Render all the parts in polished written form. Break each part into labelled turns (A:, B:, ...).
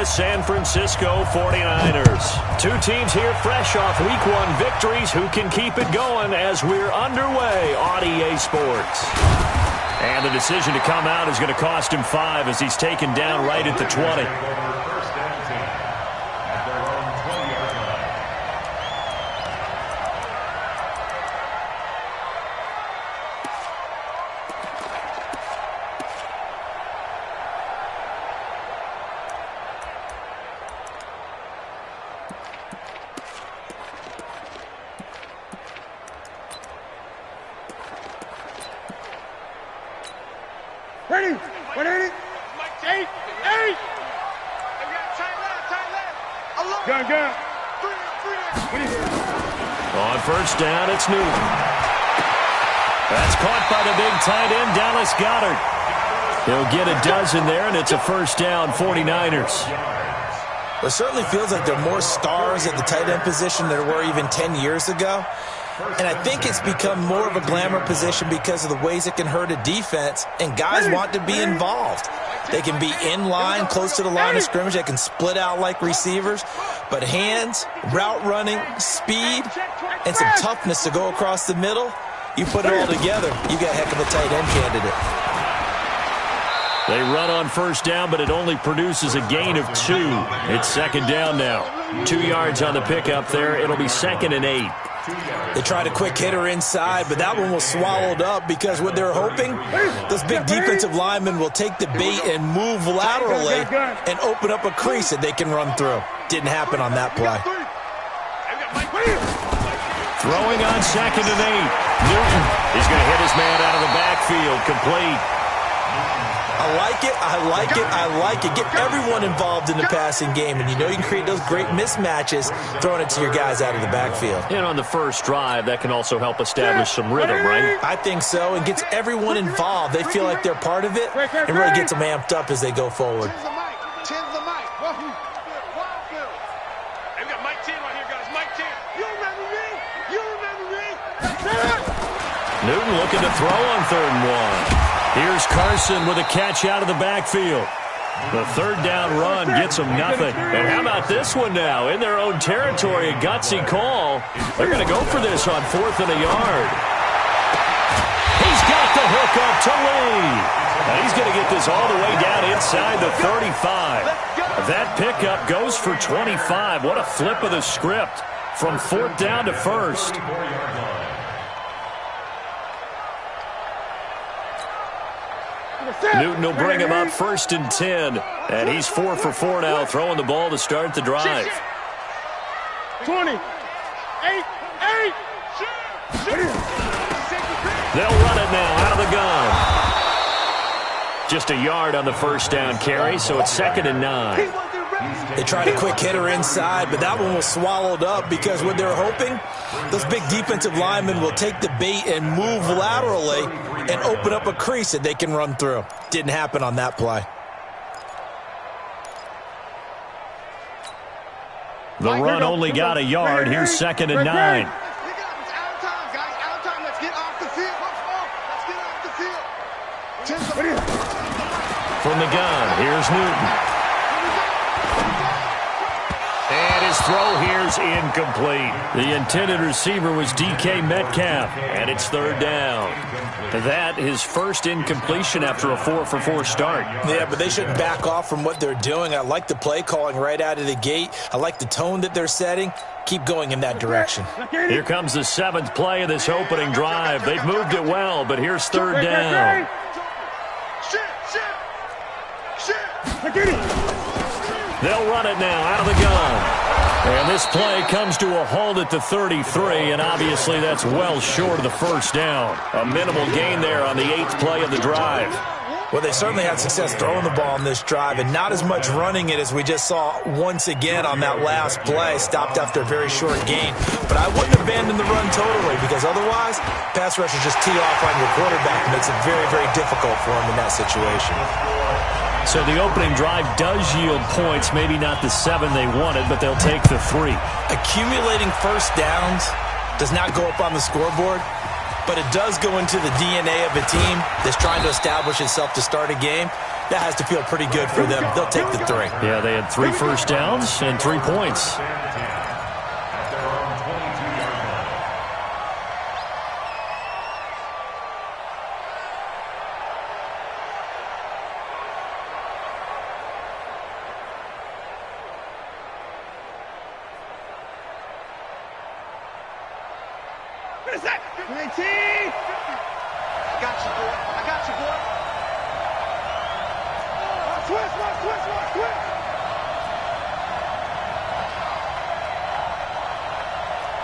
A: San Francisco 49ers. Two teams here fresh off Week 1 victories. Who can keep it going as we're underway on EA Sports? And the decision to come out is going to cost him 5 as he's taken down right at the 20.
B: Ready? 180? 8! Gun.
A: On first down, it's Newton. That's caught by the big tight end, Dallas Goedert. He'll get a dozen there, and it's a first down, 49ers.
C: It certainly feels like there are more stars at the tight end position than there were even 10 years ago. And I think it's become more of a glamour position because of the ways it can hurt a defense, and guys want to be involved. They can be in line, close to the line of scrimmage. They can split out like receivers. But hands, route running, speed, and some toughness to go across the middle, you put it all together, you got a heck of a tight end candidate.
A: They run on first down, but it only produces a gain of 2. It's second down now. 2 yards on the pickup there. It'll be 2nd and 8.
C: They tried a quick hitter inside, but that one was swallowed up because what they're hoping, those big defensive linemen will take the bait and move laterally and open up a crease that they can run through. Didn't happen on that play.
A: Throwing on 2nd and 8. Newton is going to hit his man out of the backfield. Complete.
C: I like it. Get everyone involved in the passing game, and you know you can create those great mismatches throwing it to your guys out of the backfield.
A: And on the first drive, that can also help establish some rhythm, right?
C: I think so, and gets everyone involved. They feel like they're part of it, and really gets them amped up as they go forward.
A: Newton looking to throw on 3rd and 1. Here's Carson with a catch out of the backfield. The 3rd down run gets them nothing. And how about this one now? In their own territory, a gutsy call. They're going to go for this on 4th and a yard. He's got the hook up to Lee. Now he's going to get this all the way down inside the 35. That pickup goes for 25. What a flip of the script from 4th down to 1st. Newton will bring him up 1st and 10. And he's 4 for 4 now, throwing the ball to start the drive.
B: 20. 8.
A: They'll run it now out of the gun. Just a yard on the first down carry, so it's 2nd and 9.
C: They tried a quick hitter inside, but that one was swallowed up because what they're hoping, those big defensive linemen will take the bait and move laterally and open up a crease that they can run through. Didn't happen on that play.
A: The run only got a yard. Here's 2nd and 9. From the gun, here's Newton. And his throw here's incomplete. The intended receiver was DK Metcalf, and it's 3rd down. That his first incompletion after a 4 for 4 start.
C: Yeah, but they shouldn't back off from what they're doing. I like the play calling right out of the gate. I like the tone that they're setting. Keep going in that direction.
A: Here comes the 7th play of this opening drive. They've moved it well, but here's 3rd down. They'll run it now out of the gun. And this play comes to a halt at the 33, and obviously that's well short of the first down. A minimal gain there on the 8th play of the drive.
C: Well, they certainly had success throwing the ball on this drive, and not as much running it as we just saw once again on that last play. Stopped after a very short gain. But I wouldn't abandon the run totally, because otherwise, pass rushers just tee off on your quarterback. It makes it very, very difficult for him in that situation.
A: So the opening drive does yield points, maybe not the 7 they wanted, but they'll take the 3.
C: Accumulating first downs does not go up on the scoreboard, but it does go into the DNA of a team that's trying to establish itself to start a game. That has to feel pretty good for them. They'll take the 3.
A: Yeah, they had 3 first downs and 3 points.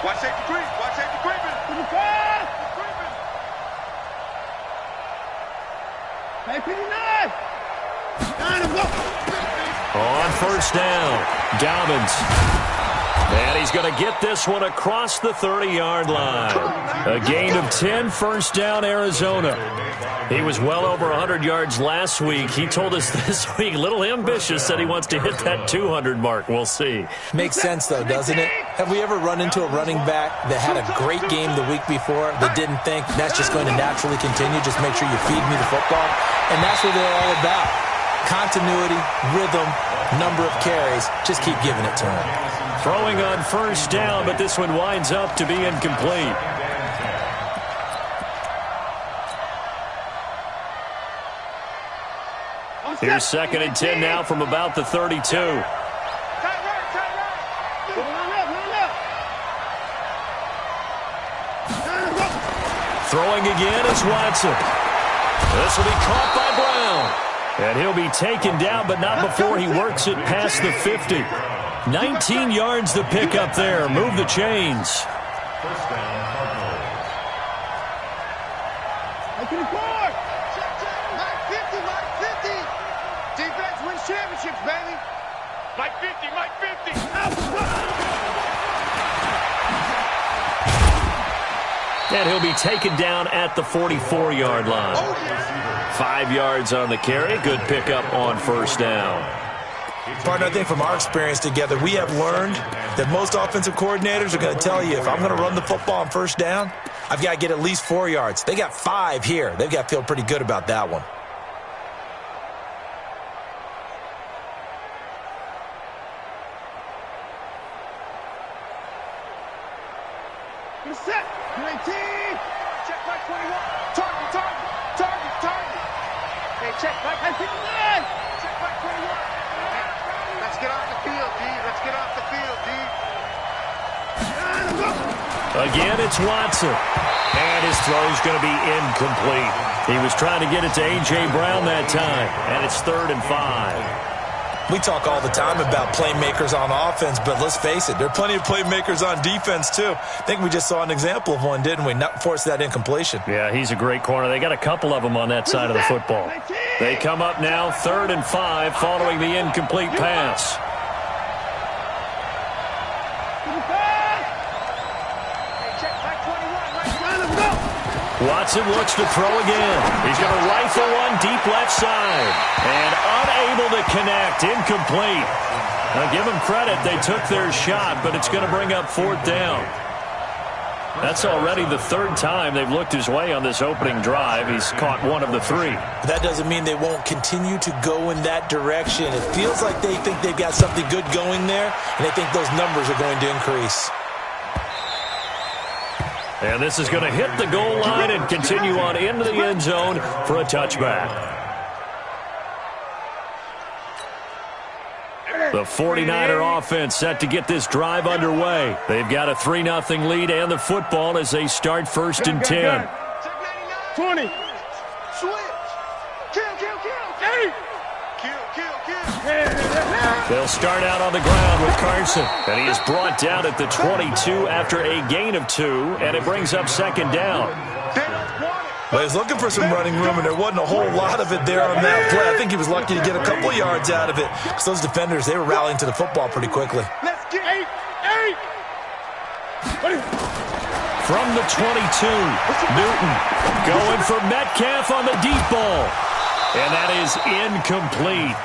B: Watch safety creep. Watch safety creeping. Hey, 59.
A: On first down, Dobbins. And he's going to get this one across the 30-yard line. A gain of 10, first down, Arizona. He was well over 100 yards last week. He told us this week, a little ambitious, said he wants to hit that 200 mark. We'll see.
C: Makes sense, though, doesn't it? Have we ever run into a running back that had a great game the week before that didn't think that's just going to naturally continue? Just make sure you feed me the football. And that's what they're all about. Continuity, rhythm, number of carries. Just keep giving it to him.
A: Throwing on first down, but this one winds up to be incomplete. Here's 2nd and 10 now from about the 32. Throwing again is Watson. This will be caught by Brown. And he'll be taken down, but not before he works it past the 50. 19 yards to pick up there. Move the chains.
B: Defense wins championships, baby. Mike 50, Mike 50.
A: And he'll be taken down at the 44-yard line. 5 yards on the carry. Good pickup on first down.
C: Partner, I think from our experience together, we have learned that most offensive coordinators are going to tell you, if I'm going to run the football on first down, I've got to get at least 4 yards. They got 5 here. They've got to feel pretty good about that one.
B: Set. 19. Check by 21. Target, target, target, target. Hey, check by 59. Check by 21. Let's get off the field, D. Let's get off the field, D.
A: Again, it's Watson. And his throw's going to be incomplete. He was trying to get it to A.J. Brown that time. And it's 3rd and 5.
C: We talk all the time about playmakers on offense, but let's face it, there are plenty of playmakers on defense, too. I think we just saw an example of one, didn't we? Not force that incompletion.
A: Yeah, he's a great corner. They got a couple of them on that side of the football. They come up now 3rd and 5 following the incomplete pass. Watson looks to throw again. He's going to rifle one deep left side. And unable to connect. Incomplete. Now give them credit. They took their shot, but it's going to bring up 4th down. That's already the 3rd time they've looked his way on this opening drive. He's caught 1 of the 3.
C: That doesn't mean they won't continue to go in that direction. It feels like they think they've got something good going there, and they think those numbers are going to increase.
A: And this is going to hit the goal line and continue on into the end zone for a touchback. The 49er offense set to get this drive underway. They've got a 3-0 lead and the football as they start 1st and 10.
B: 20. Switch. Kill, kill, kill. 8. Kill, kill, kill.
A: They'll start out on the ground with Carson. And he is brought down at the 22 after a gain of 2. And it brings up 2nd down.
C: Well, he's looking for some running room, and there wasn't a whole lot of it there on that play. I think he was lucky to get a couple of yards out of it, because those defenders, they were rallying to the football pretty quickly.
B: Let's get 8.
A: From the 22, Newton going for Metcalf on the deep ball. And that is incomplete.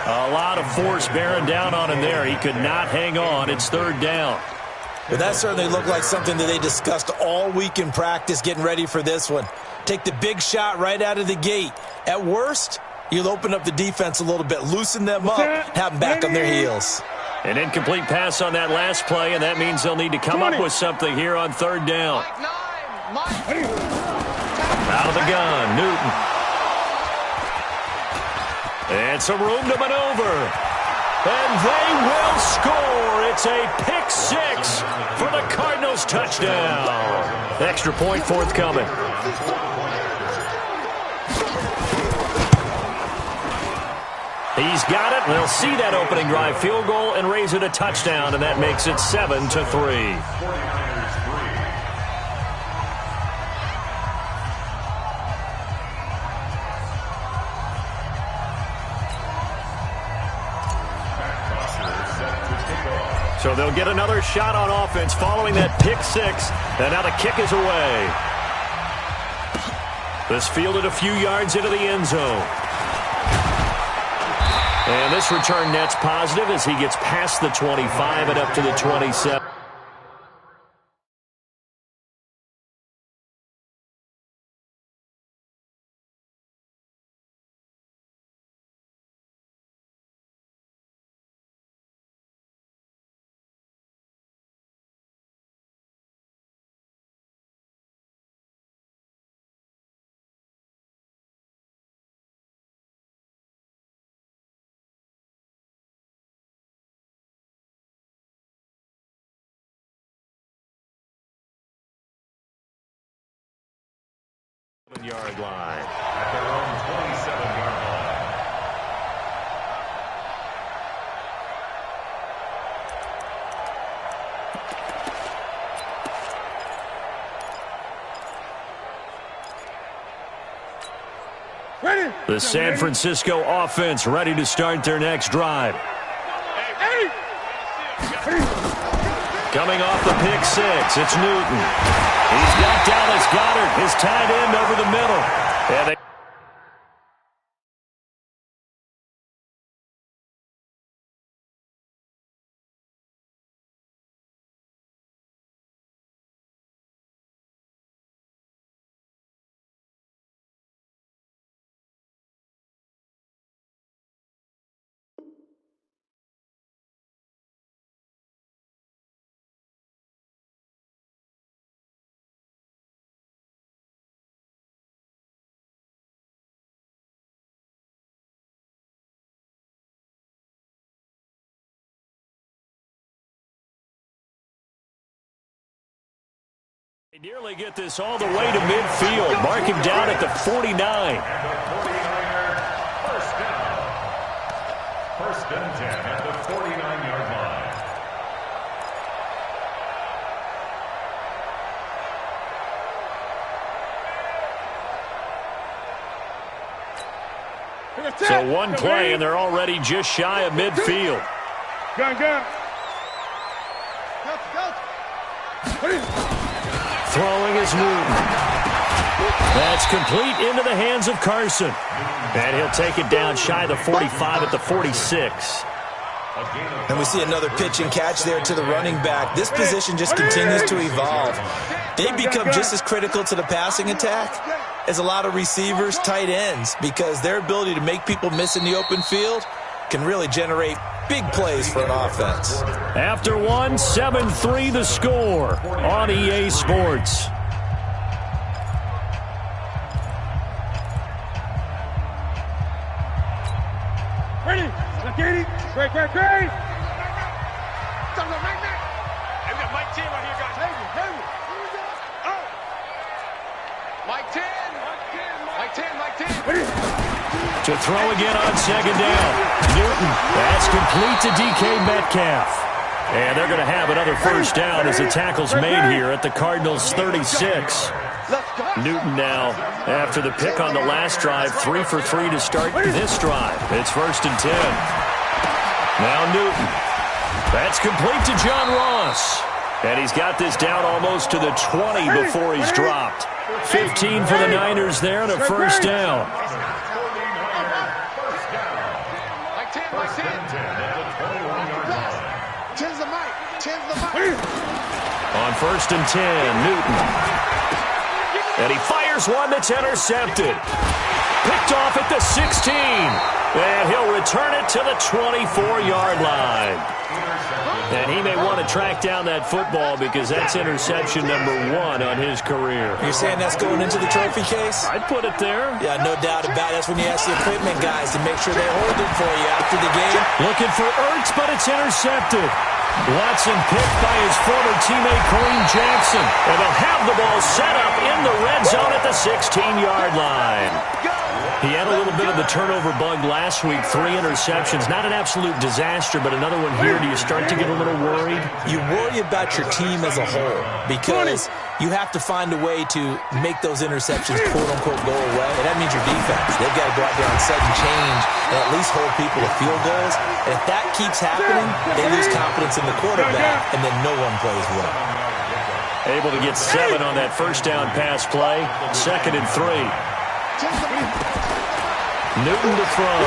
A: A lot of force bearing down on him there. He could not hang on. It's 3rd down.
C: Well, that certainly looked like something that they discussed all week in practice getting ready for this one. Take the big shot right out of the gate. At worst, You'll open up the defense a little bit, loosen them up, have them back on their heels.
A: An incomplete pass on that last play, and that means they'll need to come up with something here on third down. Out of the gun, Newton. And some room to maneuver. And they will score. It's a pick six for the Cardinals touchdown. Extra point forthcoming. He's got it. They'll see that opening drive field goal and raise it a touchdown, and that makes it 7-3. So they'll get another shot on offense following that pick six, and now the kick is away. This fielded a few yards into the end zone. And this return net's positive as he gets past the 25 and up to the 27. Yard line.
D: At their own 27-yard line.
B: Ready.
A: The San Francisco offense ready to start their next drive. Coming off the pick six, it's Newton. He's got Dallas Goedert, his tight end, over the middle. And they nearly get this all the way to midfield. Mark him down at the 49.
D: And the 49er, first down. First and 10 at the 49-yard line.
A: So one play, and they're already just shy of midfield.
B: Go.
A: Throwing is Newton. That's complete into the hands of Carson. And he'll take it down shy of the 45 at the 46.
C: And we see another pitch and catch there to the running back. This position just continues to evolve. They become just as critical to the passing attack as a lot of receivers, tight ends, because their ability to make people miss in the open field can really generate big plays for an offense.
A: After one, 7-3 the score on EA Sports.
B: Ready. Great. We got Mike 10 right here, guys. Mike 10. Ready.
A: To throw again on second down. Newton. That's complete to DK Metcalf. And they're going to have another first down as the tackle's made here at the Cardinals' 36. Newton now, after the pick on the last drive, 3 for 3 to start this drive. It's first and 10. Now Newton. That's complete to John Ross. And he's got this down almost to the 20 before he's dropped. 15 for the Niners there and a first down. On first and 10, Newton. And he fires one that's intercepted. Picked off at the 16. And he'll return it to the 24-yard line. And he may want to track down that football because that's interception number 1 on his career.
C: You're saying that's going into the trophy case?
A: I'd put it there.
C: Yeah, no doubt about it. That's when you ask the equipment guys to make sure they hold it for you after the game.
A: Looking for Ertz, but it's intercepted. Watson picked by his former teammate Kareem Jackson. And they'll have the ball set up in the red zone at the 16-yard line. He had a little bit of the turnover bug last week, 3 interceptions. Not an absolute disaster, but another one here. Do you start to get a little worried?
C: You worry about your team as a whole because you have to find a way to make those interceptions, quote-unquote, go away. And that means your defense. They've got to go out there on sudden change and at least hold people to field goals. And if that keeps happening, they lose confidence in the quarterback, and then no one plays well.
A: Able to get 7 on that first down pass play. 2nd and 3. Newton to throw.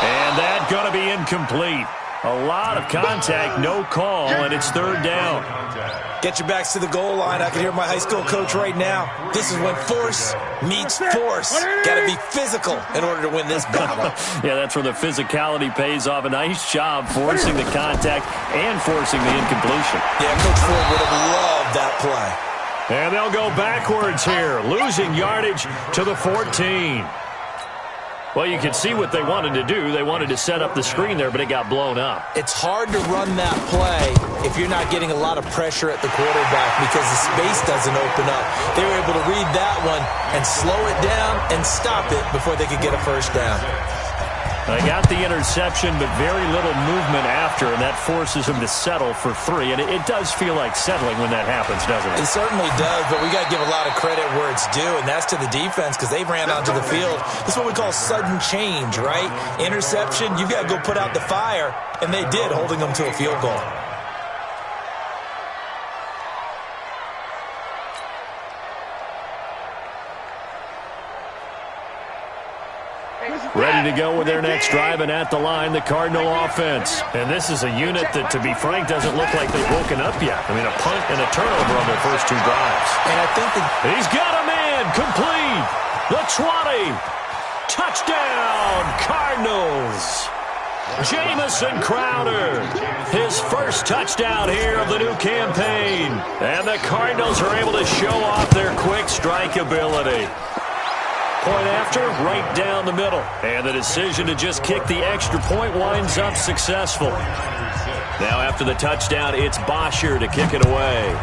A: And that's going to be incomplete. A lot of contact, no call, and it's 3rd down.
C: Get your backs to the goal line. I can hear my high school coach right now. This is when force meets force. Got to be physical in order to win this battle.
A: Yeah, that's where the physicality pays off. A nice job forcing the contact and forcing the incompletion.
C: Yeah, Coach Ford would have loved that play.
A: And they'll go backwards here, losing yardage to the 14. Well, you can see what they wanted to do. They wanted to set up the screen there, but it got blown up.
C: It's hard to run that play if you're not getting a lot of pressure at the quarterback because the space doesn't open up. They were able to read that one and slow it down and stop it before they could get a first down.
A: They got the interception, but very little movement after, and that forces them to settle for 3. And it does feel like settling when that happens, doesn't it?
C: It certainly does, but we got to give a lot of credit where it's due, and that's to the defense because they ran onto the field. This is what we call sudden change, right? Interception, you've got to go put out the fire, and they did, holding them to a field goal.
A: Ready to go with their next drive, and at the line, the Cardinal offense. And this is a unit that, to be frank, doesn't look like they've woken up yet. I mean, a punt and a turnover on their first 2 drives.
C: And I think
A: he's got a man, complete. The 20. Touchdown, Cardinals. Jamison Crowder, his first touchdown here of the new campaign. And the Cardinals are able to show off their quick strike ability. Point after, right down the middle. And the decision to just kick the extra point winds up successful. Now after the touchdown, it's Bosher to kick it away.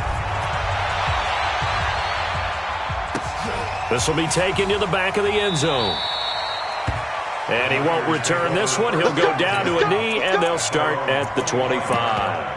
A: This will be taken to the back of the end zone. And he won't return this one. He'll go down to a knee, and they'll start at the 25.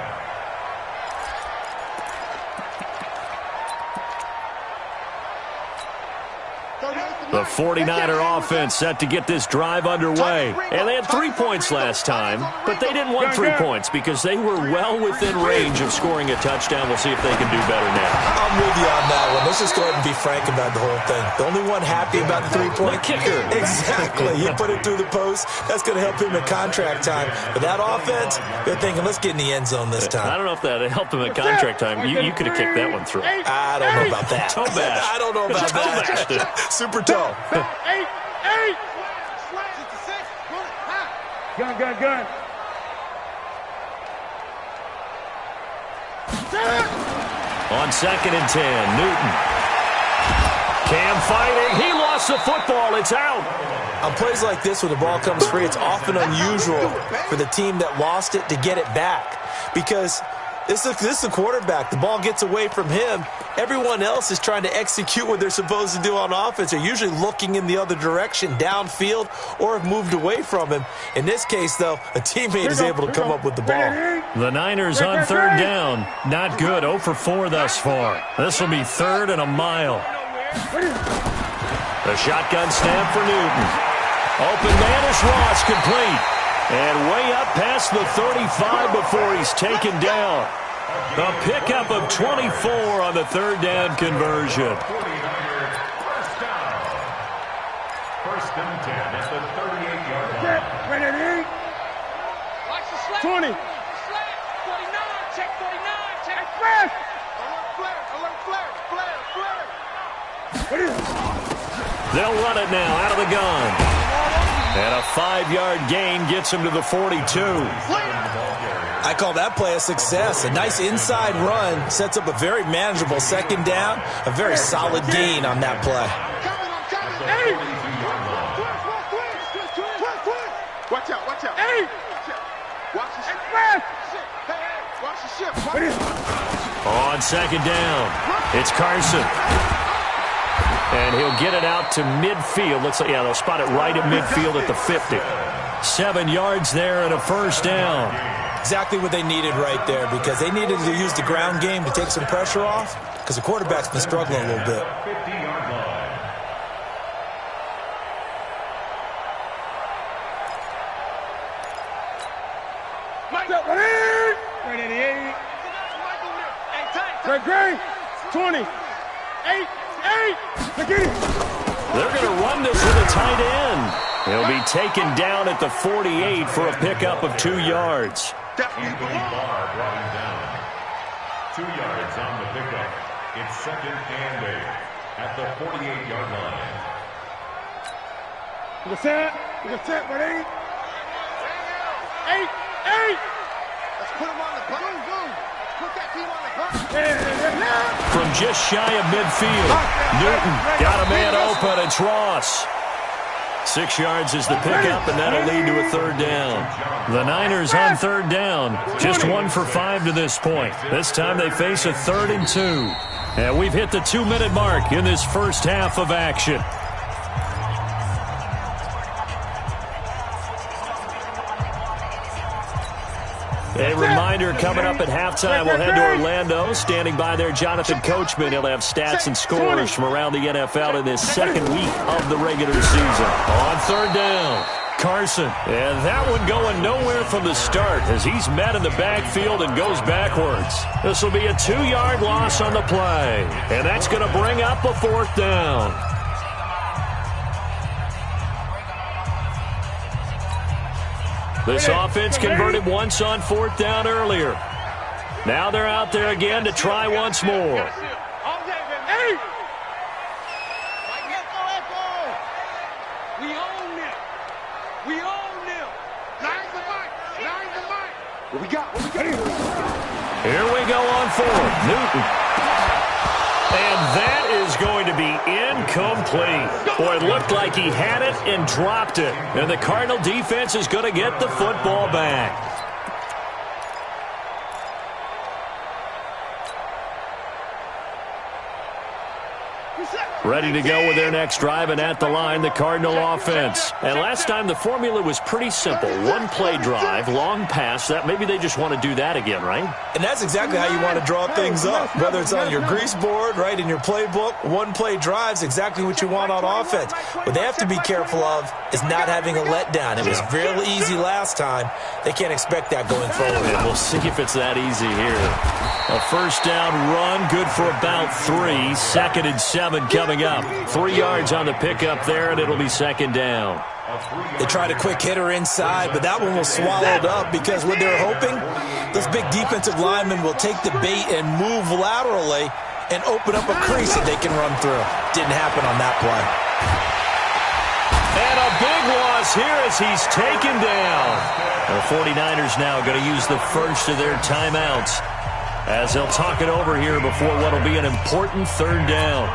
A: The 49er offense set to get this drive underway. And they had 3 points last time, but they didn't want 3 points because they were well within range of scoring a touchdown. We'll see if they can do better now.
C: I'm with you on that one. Let's just go ahead and be frank about the whole thing. The only one happy about the 3-point
A: kicker.
C: Exactly. He put it through the post. That's going to help him at contract time. But that offense, they're thinking, let's get in the end zone this time.
A: I don't know if that helped him at contract time. You could have kicked that one through.
C: I don't know about that.
A: Toe bash.
C: I don't know about that. Super toe.
B: Eight. Gun.
A: On 2nd and 10, Newton. Cam fighting. He lost the football. It's out.
C: On plays like this, when the ball comes free, it's often unusual for the team that lost it to get it back because this is the quarterback. The ball gets away from him. Everyone else is trying to execute what they're supposed to do on offense. They're usually looking in the other direction, downfield, or have moved away from him. In this case, though, a teammate is able to come up with the ball.
A: The Niners on 3rd down. Not good. 0 for 4 thus far. This will be 3rd and a mile. The shotgun snap for Newton. Open man is Ross, complete. And way up past the 35 before he's taken down. A pickup of 24 on the 3rd down conversion.
D: First and 10 at the 38-yard line.
B: Ready?
E: Watch the slap.
B: 20.
E: 49. Check 49. Check.
B: Alert flare.
E: Ready?
A: They'll run it now out of the gun. And a 5-yard gain gets him to the 42.
C: I call that play a success. A nice inside run sets up a very manageable second down. A very solid gain on that play.
B: Watch out, watch out.
E: Hey!
B: Watch the ship. Watch the ship.
A: On second down, it's Carson. And he'll get it out to midfield. Looks like, yeah, they'll spot it right at midfield at the 50. 7 yards there and a first down.
C: Exactly what they needed right there, because they needed to use the ground game to take some pressure off, because the quarterback's been struggling a little bit.
D: 50-yard line.
E: Great, 20, 8.
A: They're going to run this with a tight end. He'll be taken down at the 48 for a pickup of 2 yards.
D: Anthony Barr brought him down. 2 yards on the pickup. It's second and 8 at the 48-yard line.
B: Let's put him on the button. Put that team on the button.
A: From just shy of midfield, Newton got a man open. It's Ross. 6 yards is the pickup, and that'll lead to a third down. The Niners on third down, just 1 for 5 to this point. This time they face a 3rd and 2. And we've hit the 2-minute mark in this first half of action. A reminder, coming up at halftime, we'll head to Orlando. Standing by there, Jonathan Coachman. He'll have stats and scores from around the NFL in this second week of the regular season. On third down, Carson. And that one going nowhere from the start as he's met in the backfield and goes backwards. This will be a 2-yard loss on the play. And that's going to bring up a 4th down. This offense converted once on 4th down earlier. Now they're out there again to try once more.
B: What we got?
A: Here we go on 4th. Newton. And that is going to be incomplete. Boy, it looked like he had it and dropped it. And the Cardinal defense is going to get the football back. Ready to go with their next drive, and at the line, the Cardinal offense. And last time, the formula was pretty simple. 1-play drive, long pass. That maybe they just want to do that again, right?
C: And that's exactly how you want to draw things up. Whether it's on your grease board, right, in your playbook, 1-play drive's exactly what you want on offense. What they have to be careful of is not having a letdown. It was real easy last time. They can't expect that going forward.
A: And we'll see if it's that easy here. A first down run, good for about 3. 2nd and 7 coming up. 3 yards on the pickup there, and it'll be 2nd down.
C: They tried a quick hitter inside, but that one was swallowed up because what they're hoping, this big defensive lineman will take the bait and move laterally and open up a crease that they can run through. Didn't happen on that play.
A: And a big loss here as he's taken down. The 49ers now going to use the first of their timeouts as they'll talk it over here before what will be an important 3rd down.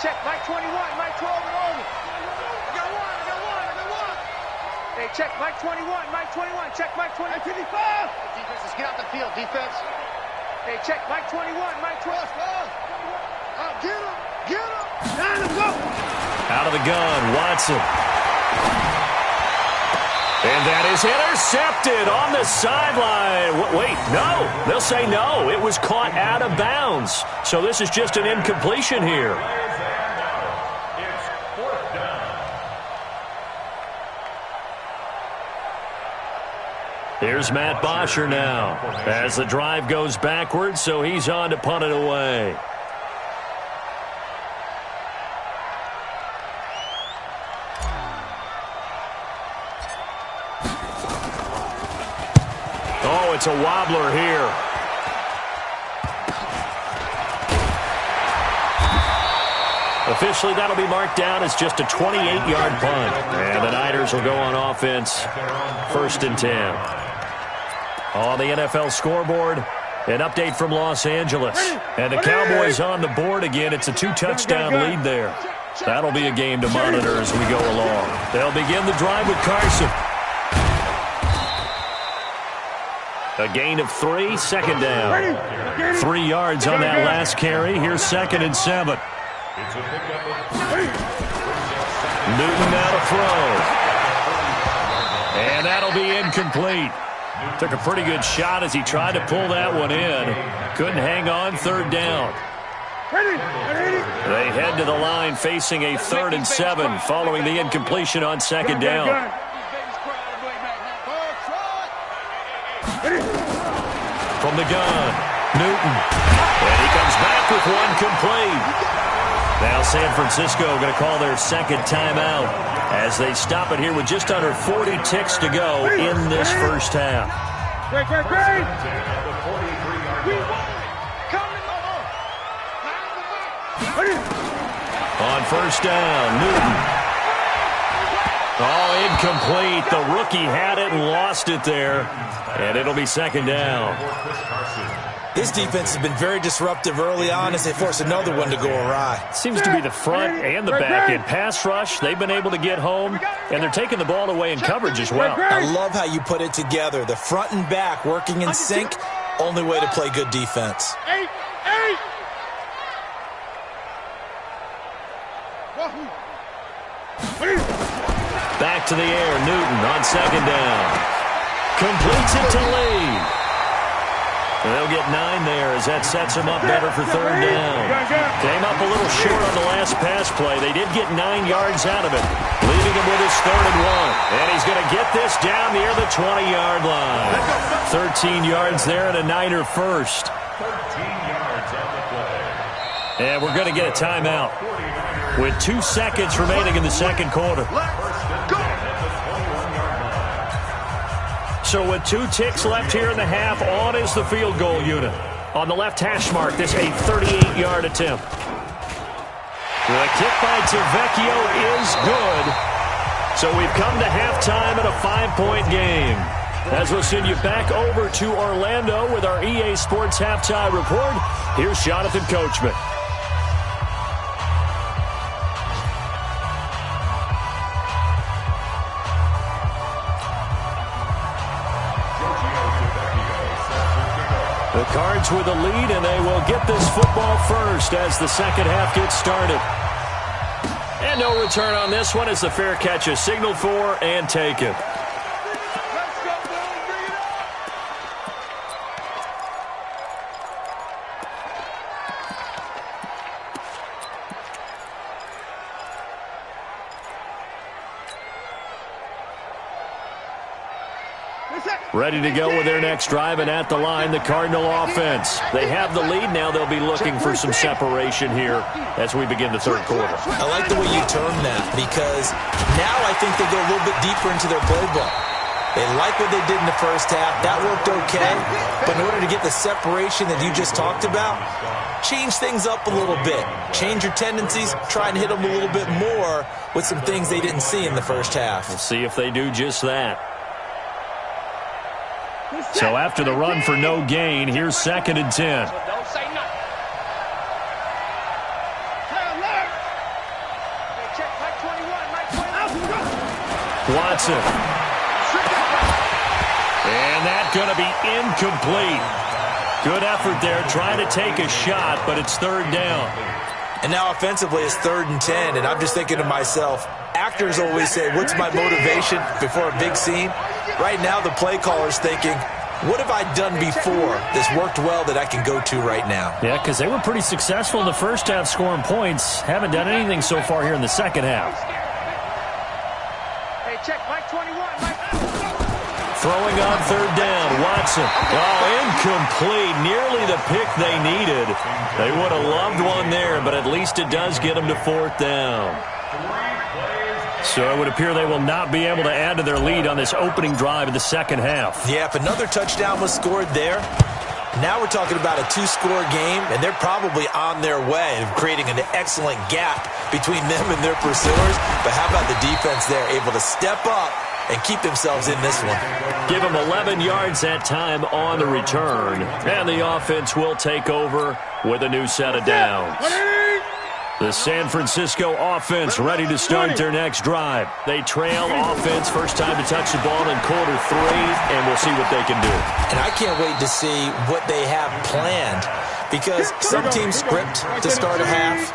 B: Check, Mike 21, Mike 12 and over. I got one. Hey, check, Mike 21, Mike 21, check, Mike 20. 55. Defense, get out the field, defense. Hey, check, Mike 21, Mike 12. Get him. Time to go.
A: Out of the gun, Watson. And that is intercepted on the sideline. Wait, no. They'll say no. It was caught out of bounds. So this is just an incompletion here. Here's Matt Bosher now as the drive goes backwards, so he's on to punt it away. Oh, it's a wobbler here. Officially, that'll be marked down as just a 28-yard punt. And the Niners will go on offense, 1st and 10. On the NFL scoreboard, an update from Los Angeles. And the Cowboys on the board again. It's a 2-touchdown lead there. That'll be a game to monitor as we go along. They'll begin the drive with Carson. A gain of 3, 2nd down. 3 yards on that last carry. Here's 2nd and 7. Newton now to throw. And that'll be incomplete. Took a pretty good shot as he tried to pull that one in. Couldn't hang on, 3rd down. They head to the line facing a 3rd and 7 following the incompletion on 2nd down. From the gun, Newton. And he comes back with one complete. Now San Francisco going to call their 2nd timeout as they stop it here with just under 40 ticks to go in this first half. On 1st down, Newton. Oh, incomplete. The rookie had it and lost it there. And it'll be 2nd down.
C: This defense has been very disruptive early on as they force another one to go awry.
A: Seems to be the front and the back end. Pass rush, they've been able to get home, and they're taking the ball away in coverage as well.
C: I love how you put it together. The front and back working in sync, only way to play good defense.
A: Back to the air, Newton on 2nd down. Completes it to Lee. They'll get 9 there as that sets him up better for 3rd down. Came up a little short on the last pass play. They did get 9 yards out of it, leaving him with his 3rd and 1. And he's going to get this down near the 20-yard line. 13 yards there and a Niner first.
D: 13 yards on the play.
A: And we're going to get a timeout with 2 seconds remaining in the 2nd quarter. So with 2 ticks left here in the half, on is the field goal unit. On the left hash mark, this a 38-yard attempt. The kick by Tavecchio is good. So we've come to halftime in a 5-point game. As we'll send you back over to Orlando with our EA Sports Halftime Report, here's Jonathan Coachman. The Cards with the lead, and they will get this football first as the 2nd half gets started. And no return on this one as the fair catch is signaled for and taken. Ready to go with their next drive, and at the line, the Cardinal offense. They have the lead now. They'll be looking for some separation here as we begin the 3rd quarter.
C: I like the way you term that because now I think they go a little bit deeper into their playbook. They like what they did in the first half. That worked okay. But in order to get the separation that you just talked about, change things up a little bit. Change your tendencies. Try and hit them a little bit more with some things they didn't see in the first half.
A: We'll see if they do just that. So after the run for no gain, here's 2nd and 10. Watson. And that's going to be incomplete. Good effort there, trying to take a shot, but it's 3rd down.
C: And now offensively it's 3rd and 10, and I'm just thinking to myself, actors always say, what's my motivation before a big scene? Right now the play caller's thinking, what have I done before that's worked well that I can go to right now?
A: Yeah, because they were pretty successful in the first half scoring points. Haven't done anything so far here in the 2nd half.
B: Hey, check, Mike 21, Mike.
A: Throwing on third down, Watson. Oh, incomplete. Nearly the pick they needed. They would have loved one there, but at least it does get them to fourth down. So it would appear they will not be able to add to their lead on this opening drive of the second half.
C: Yeah, if another touchdown was scored there, now we're talking about a two-score game, and they're probably on their way of creating an excellent gap between them and their pursuers. But how about the defense there, able to step up and keep themselves in this one?
A: Give them 11 yards that time on the return. And the offense will take over with a new set of downs. The San Francisco offense ready to start their next drive. They trail offense, first time to touch the ball in quarter 3, and we'll see what they can do.
C: And I can't wait to see what they have planned, because some teams script to start a half.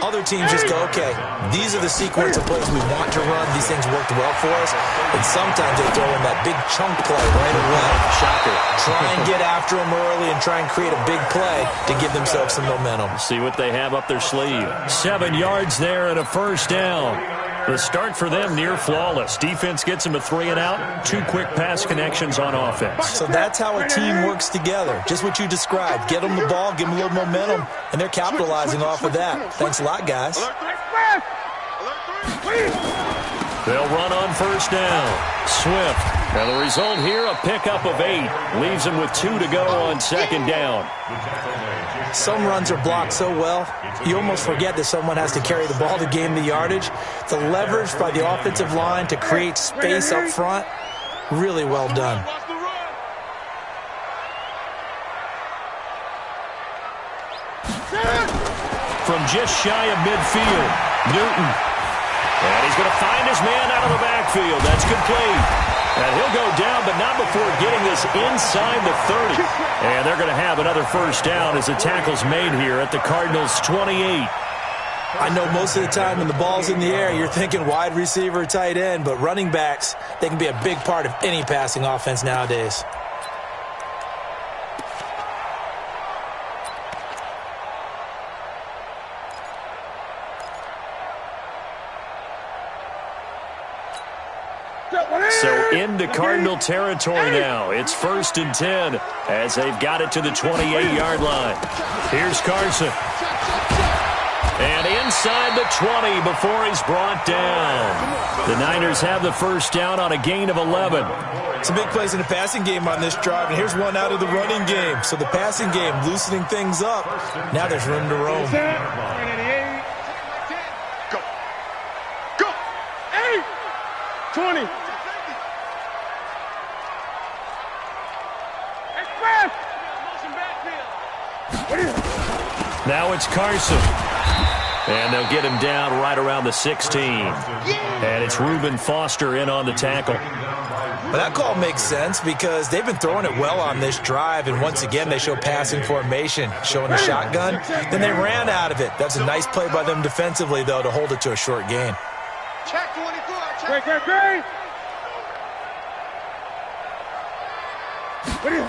C: Other teams just go, okay, these are the sequence of plays we want to run. These things worked well for us. And sometimes they throw in that big chunk play right away. Shocker. Try and get after them early and try and create a big play to give themselves some momentum.
A: See what they have up their sleeve. 7 yards there and a first down. The start for them near flawless. Defense gets them a 3 and out. 2 quick pass connections on offense.
C: So that's how a team works together. Just what you described. Get them the ball, give them a little momentum, and they're capitalizing off of that. Thanks a lot, guys.
A: They'll run on first down. Swift. And the result here, a pickup of 8. Leaves them with 2 to go on second down.
C: Some runs are blocked so well, you almost forget that someone has to carry the ball to gain the yardage. The leverage by the offensive line to create space up front, really well done.
A: From just shy of midfield, Newton. And he's going to find his man out of the backfield. That's complete. And he'll go down, but not before getting this inside the 30. And they're going to have another first down as the tackle's made here at the Cardinals' 28.
C: I know most of the time when the ball's in the air, you're thinking wide receiver, tight end, but running backs, they can be a big part of any passing offense nowadays.
A: So into Cardinal territory now. It's 1st and 10 as they've got it to the 28-yard line. Here's Carson. And inside the 20 before he's brought down. The Niners have the first down on a gain of 11.
C: Some big plays in the passing game on this drive, and here's one out of the running game. So the passing game loosening things up. Now there's room to roam.
B: Go. Go.
E: 20.
A: Now it's Carson. And they'll get him down right around the 16. And it's Reuben Foster in on the tackle.
C: Well, that call makes sense because they've been throwing it well on this drive, and once again they show passing formation, showing the shotgun. Then they ran out of it. That's a nice play by them defensively, though, to hold it to a short gain.
B: Check 24. Check.
E: Great.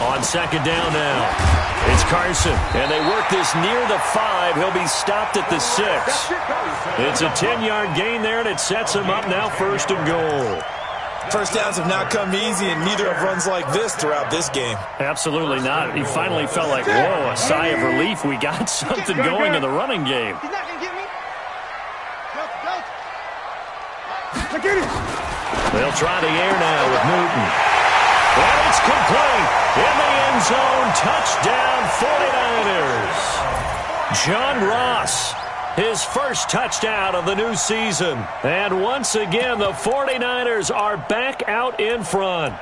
A: On second down now. It's Carson, and they work this near the 5. He'll be stopped at the 6. It's a 10-yard gain there, and it sets him up now 1st and goal.
C: First downs have not come easy, and neither have runs like this throughout this game.
A: Absolutely not. He finally felt like, whoa, a sigh of relief. We got something going in the running game.
B: He's not going to get me.
A: They'll try the air now with Newton. And it's complete. In the end zone, touchdown 49ers. John Ross, his first touchdown of the new season. And once again, the 49ers are back out in front.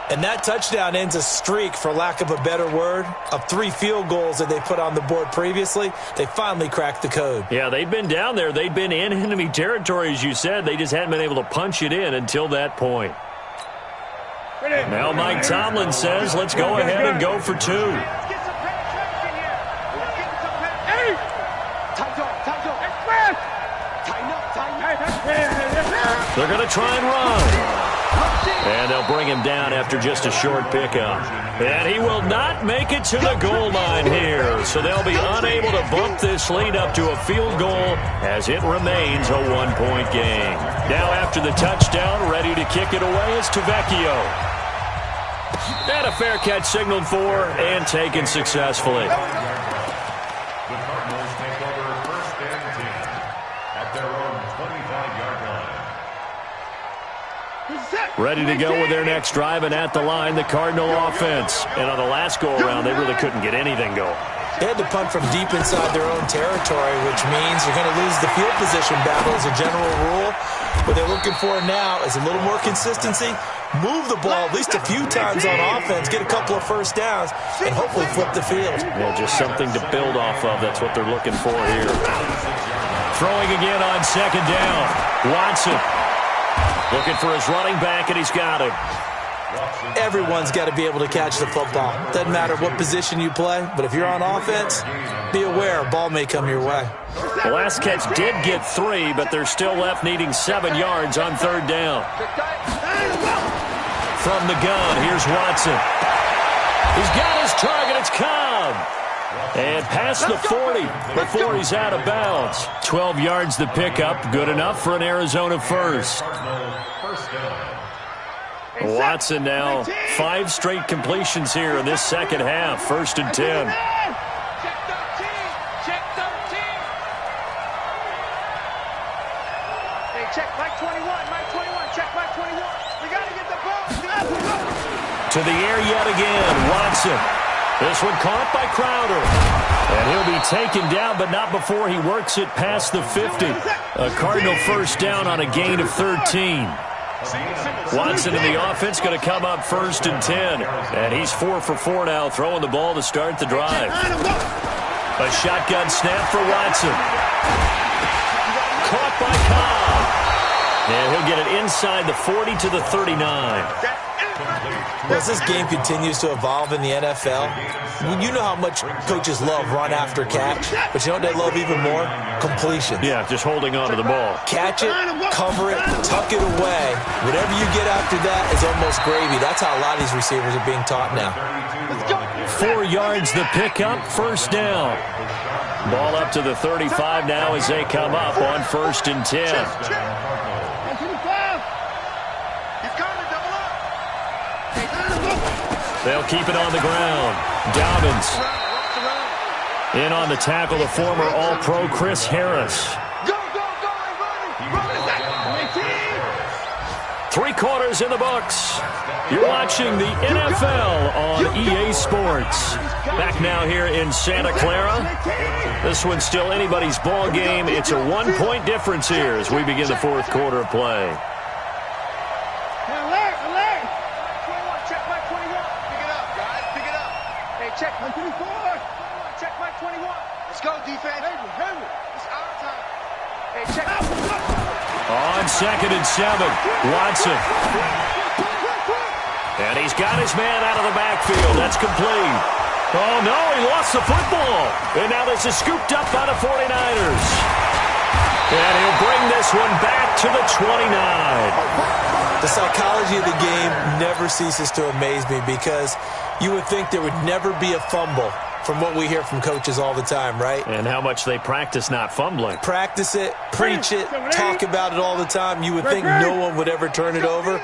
C: And that touchdown ends a streak, for lack of a better word, of 3 field goals that they put on the board previously. They finally cracked the code.
A: Yeah, they'd been down there. They'd been in enemy territory, as you said. They just hadn't been able to punch it in until that point. Now Mike Tomlin says, let's go ahead and go for 2. They're going to try and run. And they'll bring him down after just a short pickup. And he will not make it to the goal line here. So they'll be unable to bump this lead up to a field goal as it remains a one-point game. Now after the touchdown, ready to kick it away is Vecchio. And a fair catch signaled for and taken successfully.
D: The Cardinals take over first and 10 at their own 25-yard line.
A: Ready to go with their next drive, and at the line, the Cardinal offense. And on the last go-around, they really couldn't get anything going.
C: They had to punt from deep inside their own territory, which means you're going to lose the field position battle as a general rule. What they're looking for now is a little more consistency, move the ball at least a few times on offense, get a couple of first downs, and hopefully flip the field.
A: Yeah, just something to build off of. That's what they're looking for here. Throwing again on second down. Watson looking for his running back, and he's got him.
C: Everyone's got to be able to catch the football. Doesn't matter what position you play, but if you're on offense, be aware a ball may come your way.
A: The last catch did get 3, but they're still left needing 7 yards on third down. From the gun, here's Watson. He's got his target. It's Cobb. And past the 40 before he's out of bounds. 12 yards the pickup. Good enough for an Arizona first. Watson now 5 straight completions here in this second half. First and 10.
B: Check Mike 21, Mike 21, check Mike 21. We got to get the ball.
A: To the air yet again, Watson. This one caught by Crowder. And he'll be taken down, but not before he works it past the 50. A Cardinal first down on a gain of 13. Watson in the offense going to come up first and 10. And he's 4 for 4 now, throwing the ball to start the drive. A shotgun snap for Watson. Caught by Cobb. And he'll get it inside the 40 to the 39.
C: Well, as this game continues to evolve in the NFL, you know how much coaches love run after catch, but you know what they love even more? Completion.
A: Yeah, just holding on to the ball.
C: Catch it, cover it, tuck it away. Whatever you get after that is almost gravy. That's how a lot of these receivers are being taught now.
A: 4 yards the pickup, first down. Ball up to the 35 now as they come up on first and 10. They'll keep it on the ground. Dobbins. In on the tackle, the former All-Pro Chris Harris. 3 quarters in the books. You're watching the NFL on EA Sports. Back now here in Santa Clara. This one's still anybody's ball game. It's a 1-point difference here as we begin the fourth quarter of play.
B: Check Mike 24. Check Mike 21. Let's go, defense. It's our time. Hey, check.
A: On second and 7, Watson. And he's got his man out of the backfield. That's complete. Oh, no, he lost the football. And now this is scooped up by the 49ers. And he'll bring this one back to the 29.
C: The psychology of the game never ceases to amaze me because you would think there would never be a fumble from what we hear from coaches all the time, right?
A: And how much they practice not fumbling.
C: Practice it, preach it, talk about it all the time. You would think no one would ever turn it over.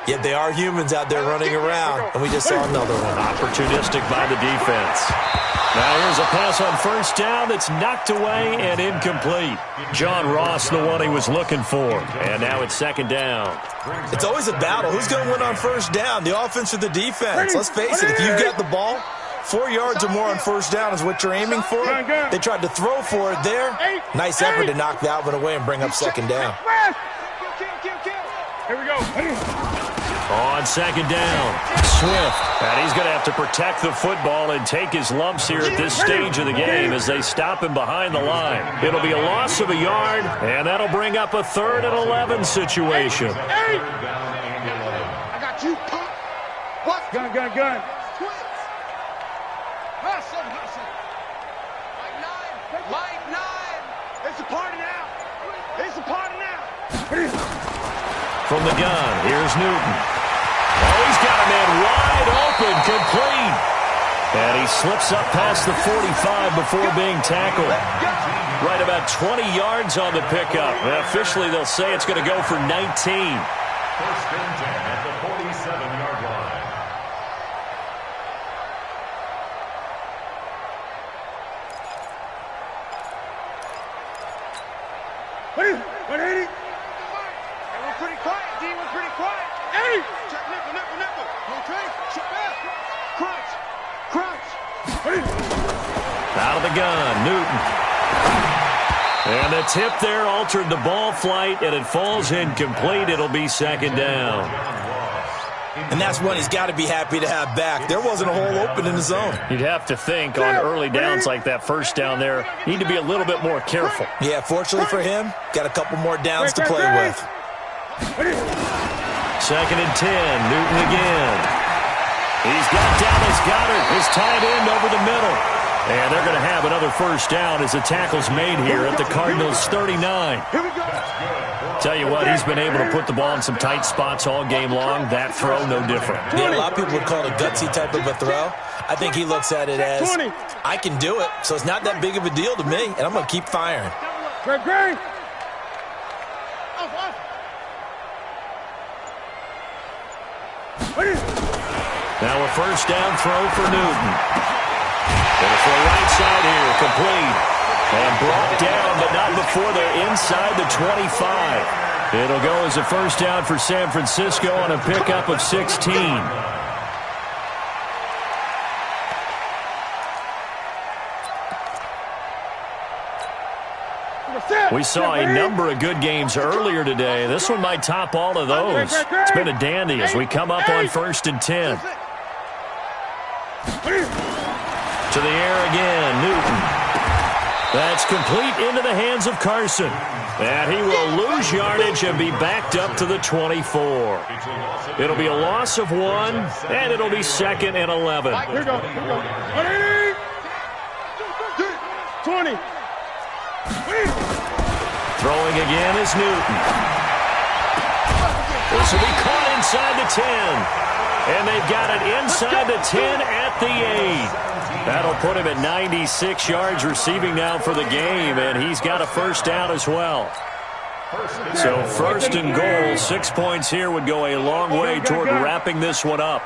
C: Yet they are humans out there running around, and we just saw another one.
A: Opportunistic by the defense. Now here's a pass on first down that's knocked away and incomplete. John Ross, the one he was looking for. And now it's second down.
C: It's always a battle. Who's going to win on first down, the offense or the defense? Let's face it, if you've got the ball, 4 yards or more on first down is what you're aiming for. They tried to throw for it there. Nice effort to knock that one away and bring up second down.
E: Here we go.
A: On second down, Swift. And he's going to have to protect the football and take his lumps here at this stage of the game as they stop him behind the line. It'll be a loss of a yard, and that'll bring up a 3rd and 11 situation.
B: I got you. What?
E: Gun.
B: Hustle. Mike 9. It's a party now.
A: from the gun. Here's Newton. Oh, he's got a man wide open, complete. And he slips up past the 45 before being tackled. Right about 20 yards on the pickup. And officially, they'll say it's going to go for 19.
D: First and 10 at the 47-yard line.
E: What is it? 180?
B: Hey, we're pretty quiet, D. We're pretty quiet.
E: Hey!
B: Check nipple. Okay? Check back. Crunch.
E: What is it?
A: Out of the gun, Newton. And the tip there altered the ball flight, and it falls incomplete. It'll be second down.
C: And that's one he's got to be happy to have back. There wasn't a hole open in the zone.
A: You'd have to think on early downs like that first down there, need to be a little bit more careful.
C: Yeah, fortunately for him, got a couple more downs to play with.
A: Second and 10, Newton again. He's got Dallas Goedert, his tight end, over the middle. And they're going to have another first down as the tackle's made here at the Cardinals' 39.
B: Here we go.
A: Tell you what, he's been able to put the ball in some tight spots all game long. That throw, no different.
C: Yeah, a lot of people would call it a gutsy type of a throw. I think he looks at it as, I can do it, so it's not that big of a deal to me, and I'm going to keep firing.
E: Great. What is it?
A: Now a first down throw for Newton. And for the right side here, complete. And brought down, but not before they're inside the 25. It'll go as a first down for San Francisco on a pickup of 16. We saw a number of good games earlier today. This one might top all of those. It's been a dandy as we come up on first and 10. To the air again, Newton. That's complete into the hands of Carson. And he will lose yardage and be backed up to the 24. It'll be a loss of 1, and it'll be second and 11.
E: Here we go. 180. 20.
A: Throwing again is Newton. This will be caught inside the 10. And they've got it inside the 10 at the 8. That'll put him at 96 yards receiving now for the game, and he's got a first down as well. So first and goal, 6 points here would go a long way toward wrapping this one up.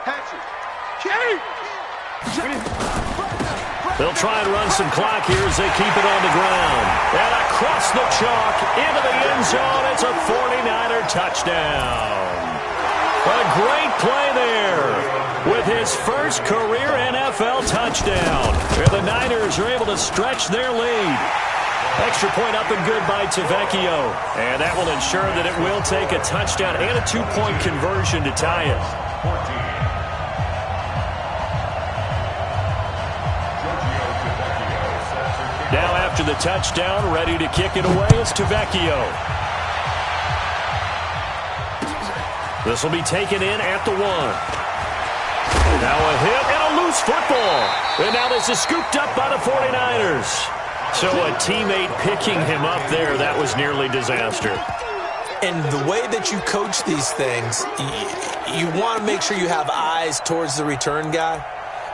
A: They'll try and run some clock here as they keep it on the ground. And across the chalk, into the end zone, it's a 49er touchdown. A great play there with his first career NFL touchdown. And the Niners are able to stretch their lead. Extra point up and good by Tavecchio. And that will ensure that it will take a touchdown and a 2-point conversion to tie it. Now after the touchdown, ready to kick it away is Tavecchio. This will be taken in at the 1. Now a hit and a loose football. And now this is scooped up by the 49ers. So a teammate picking him up there, that was nearly disaster.
C: And the way that you coach these things, you want to make sure you have eyes towards the return guy,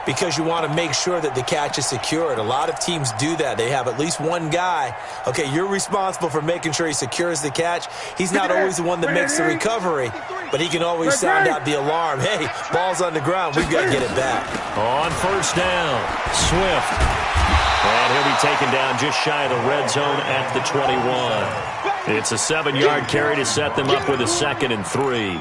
C: because you want to make sure that the catch is secured. A lot of teams do that. They have at least one guy. Okay, you're responsible for making sure he secures the catch. He's not always the one that makes the recovery, but he can always sound out the alarm. Hey, ball's on the ground. We've got to get it back.
A: On first down, Swift. And he'll be taken down just shy of the red zone at the 21. It's a 7-yard carry to set them up with a 2nd and 3.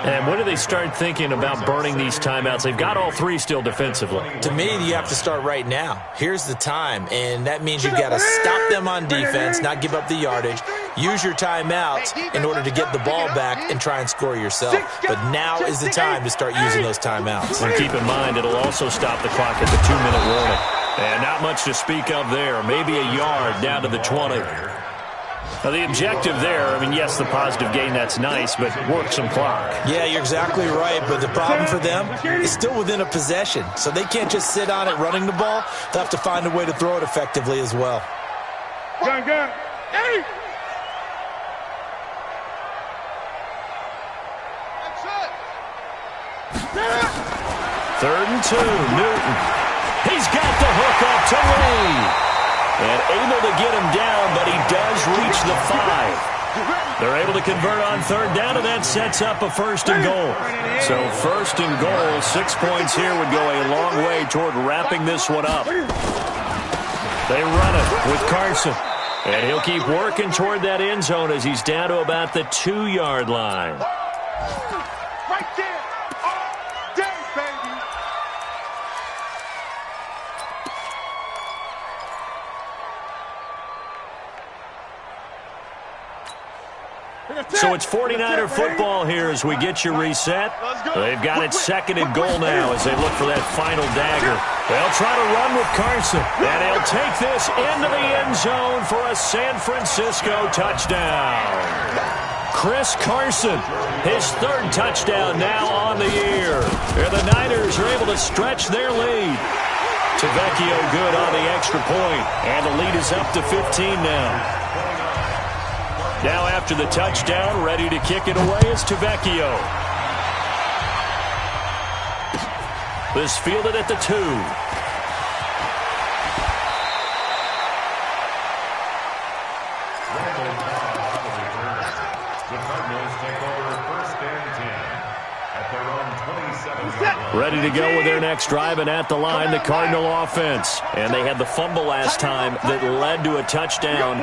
A: And when do they start thinking about burning these timeouts? They've got all 3 still defensively.
C: To me, you have to start right now. Here's the time, and that means you've got to stop them on defense, not give up the yardage, use your timeouts in order to get the ball back and try and score yourself. But now is the time to start using those timeouts.
A: And keep in mind, it'll also stop the clock at the 2-minute warning. And not much to speak of there. Maybe a yard down to the 20. Now, the objective there, I mean, yes, the positive gain, that's nice, but work some clock.
C: Yeah, you're exactly right, but the problem for them is still within a possession, so they can't just sit on it running the ball. They'll have to find a way to throw it effectively as well.
E: Gun. Hey!
A: 3rd and 2. Newton. He's got the hook up to Lee. And able to get him down, but he does reach the 5. They're able to convert on 3rd down, and that sets up a 1st and goal. So 1st and goal, 6 points here would go a long way toward wrapping this one up. They run it with Carson. And he'll keep working toward that end zone as he's down to about the 2-yard line.
B: Right there. All day, baby.
A: So it's 49er football here as we get you reset. They've got it 2nd and goal now as they look for that final dagger. They'll try to run with Carson, and he'll take this into the end zone for a San Francisco touchdown. Chris Carson, his 3rd touchdown now on the year. And the Niners are able to stretch their lead. Tavecchio good on the extra point, and the lead is up to 15 now. Now after the touchdown, ready to kick it away is Tavecchio. This fielded at the 2.
D: The Cardinals take over 1st and 10 at their own 27-yard line.
A: Ready to go with their next drive, and at the line, the Cardinal offense. And they had the fumble last time that led to a touchdown.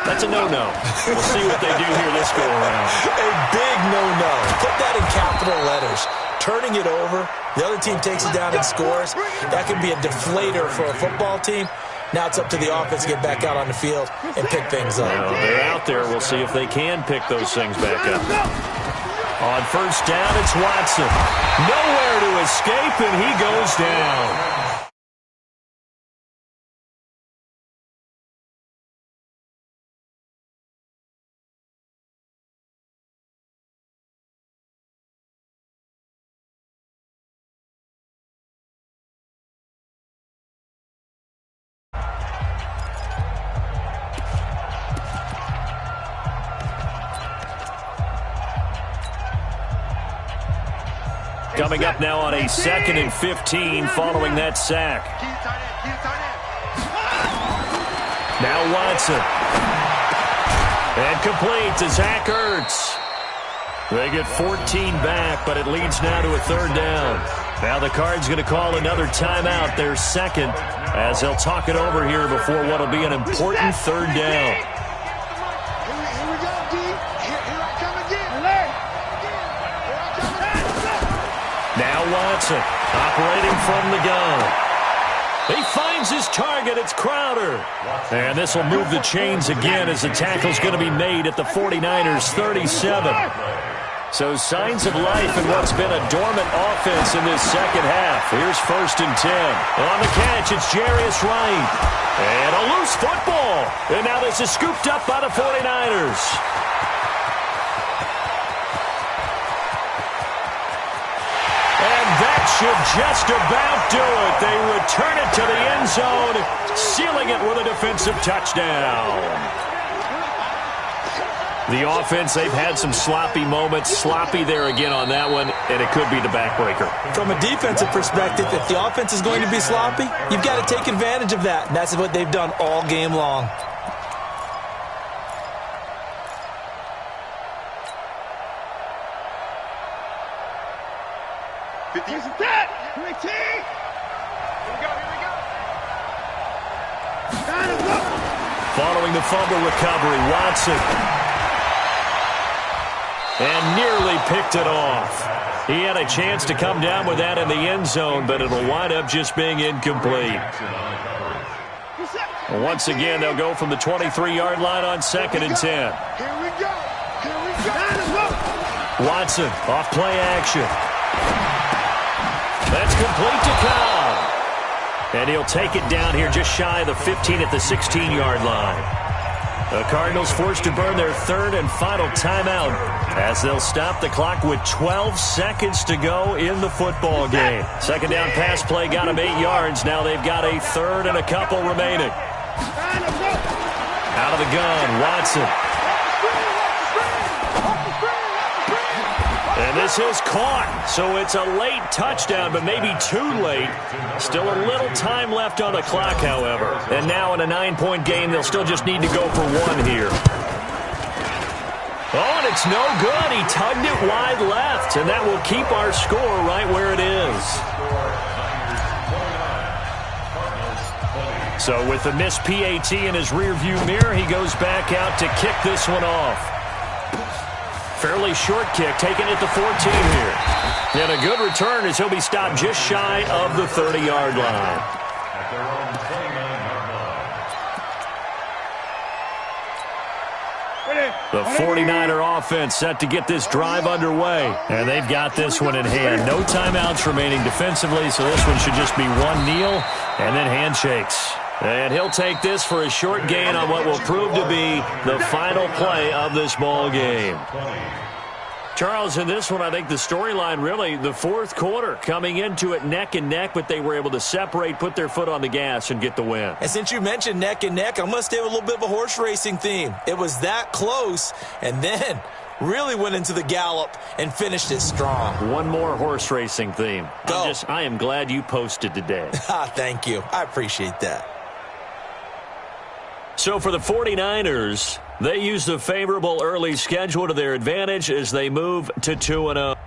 A: That's a no-no. We'll see what they do here this go-around.
C: A big no-no. Put that in capital letters. Turning it over, the other team takes it down and scores. That can be a deflator for a football team. Now it's up to the offense to get back out on the field and pick things up.
A: Well, they're out there. We'll see if they can pick those things back up. On 1st down, it's Watson. Nowhere to escape, and he goes down. Coming up now on a 2nd and 15 following that sack. Now Watson. And complete to Zach Ertz. They get 14 back, but it leads now to a 3rd down. Now the Cards going to call another timeout, their 2nd, as they'll talk it over here before what will be an important 3rd down. Watson operating from the gun. He finds his target. It's Crowder. And this will move the chains again as the tackle's going to be made at the 49ers 37. So signs of life in what's been a dormant offense in this 2nd half. Here's 1st and 10. On the catch, it's Jarius Wright. And a loose football. And now this is scooped up by the 49ers. Should just about do it. They return it to the end zone, sealing it with a defensive touchdown. The offense, they've had some sloppy moments. Sloppy there again on that one, and it could be the backbreaker.
C: From a defensive perspective, if the offense is going to be sloppy, you've got to take advantage of that. And that's what they've done all game long.
E: This is that. Here we go.
A: Following the fumble recovery, Watson. And nearly picked it off. He had a chance to come down with that in the end zone, but it'll wind up just being incomplete. Once again, they'll go from the 23-yard line on 2nd and 10.
E: Here we go.
A: Watson off play action. That's complete to Cobb. And he'll take it down here just shy of the 15 at the 16-yard line. The Cardinals forced to burn their 3rd and final timeout as they'll stop the clock with 12 seconds to go in the football game. 2nd down pass play got them 8 yards. Now they've got a 3rd and a couple remaining. Out of the gun, Watson. And this is caught, so it's a late touchdown, but maybe too late. Still a little time left on the clock, however. And now in a 9-point game, they'll still just need to go for one here. Oh, and it's no good. He tugged it wide left, and that will keep our score right where it is. So with the missed PAT in his rearview mirror, he goes back out to kick this one off. Fairly short kick, taken at the 14 here. And a good return as he'll be stopped just shy of the 30-yard line.
D: At their own 29-yard line.
A: The 49er offense set to get this drive underway. And they've got this one in hand. No timeouts remaining defensively, so this one should just be one kneel and then handshakes. And he'll take this for a short gain on what will prove to be the final play of this ball game. Charles, in this one, I think the storyline really, the fourth quarter, coming into it neck and neck, but they were able to separate, put their foot on the gas, and get the win.
C: And since you mentioned neck and neck, I'm going to stay with a little bit of a horse racing theme. It was that close, and then really went into the gallop and finished it strong.
A: One more horse racing theme. I am glad you posted today.
C: Thank you. I appreciate that.
A: So for the 49ers, they use the favorable early schedule to their advantage as they move to 2-0.